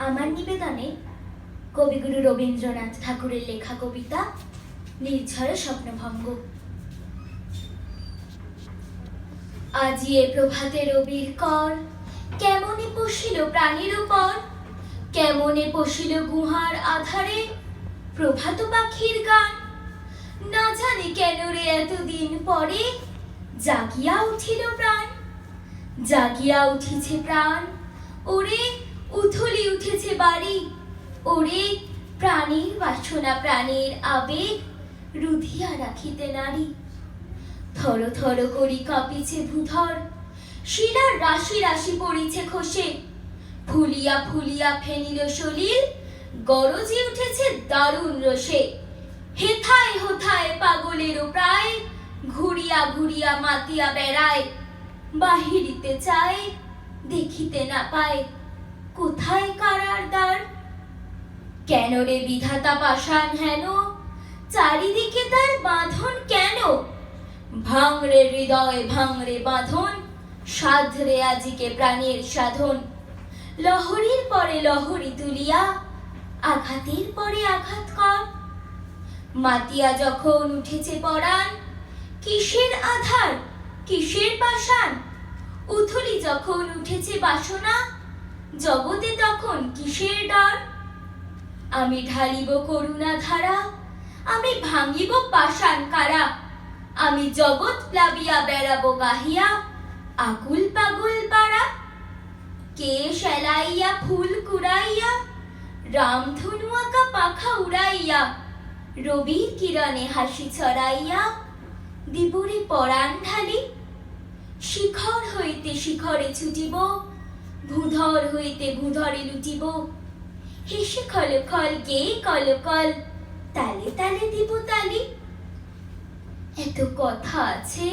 আমার নিবেদনে কবিগুরু রবীন্দ্রনাথ ঠাকুরের লেখা কবিতা নির্ঝরে স্বপ্নভঙ্গ। আজি এ প্রভাতে রবির কর, কেমনে পশিল প্রাণীর উপর, কেমনে পশিল গুহার আধারে প্রভাত পাখির গান। না জানি কেন রে এতদিন পরে জাগিয়া উঠিল প্রাণ, জাগিয়া উঠিছে প্রাণ। ওরে উথলি উঠেছে বাড়ি, ওরে প্রাণীর বাসনা প্রাণের আবেগ রুধিয়া রাখিতে নারী। থর থর করি কাঁপিছে ভূধর, শিলার রাশি রাশি পড়িছে খসে, ফুলিয়া ফুলিয়া ফেনিল সলিল, গরজে উঠেছে দারুণ রসে। হেথায় হোথায় পাগলেরও প্রায়, ঘুরিয়া ঘুরিয়া মাতিয়া বেড়ায়। বাহিরিতে চায় দেখিতে না পায়, কোথায় কারার দ্বার। কেন রে বিধাতা পাষাণ হেন, চারিদিকে তার বাঁধন কেন। ভাঙরে হৃদয় ভাঙরে বাঁধন, সাধরে আজিকে প্রাণের সাধন। লহরীর পরে লহরী তুলিয়া, আঘাতের পরে আঘাত কর। মাতিয়া যখন উঠেছে পরাণ, কিসের আধার কিসের পাষাণ। উথলি যখন উঠেছে বাসনা, জগতে তখন কিসের ডর। আমি ঢালিব করুণা ধারা, আমি ভাঙিব পাষাণ কারা। আমি জগৎ প্লাবিয়া বেড়াবো গাহিয়া, আকুল পাগল পাড়া। কে সেলাইয়া ফুল কুড়াইয়া, রামধনু আঁকা পাখা উড়াইয়া, রবির কিরণে হাসি ছড়াইয়া দিবরে পরাণ ঢালি। শিখর হইতে শিখরে ছুটিব, ভূধর হইতে ভূধরে লুটিব। হেসে খল খল গে কল কল, তালে তালে দিব তালি। এত কথা আছে,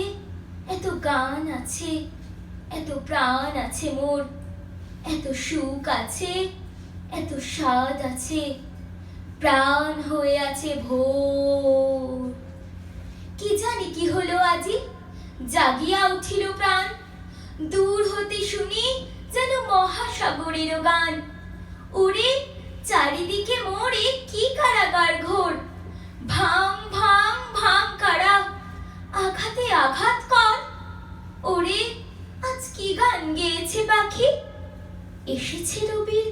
এত গান আছে, এত প্রাণ আছে মোর, এত সুখ আছে, এত স্বাদ আছে, প্রাণ হয়ে আছে ভোর। কি জানি কি হলো আজি, জাগিয়া উঠিল প্রাণ। দূর হতে শুনি যেন মহাসাগরের গান। ওরে চারিদিকে মোরে কি কারাগার ঘোর। ভাঙ ভাঙ ভাঙ কারা, আঘাতে আঘাত কর। ওরে আজ কি গান গেয়েছে পাখি, এসেছে রবির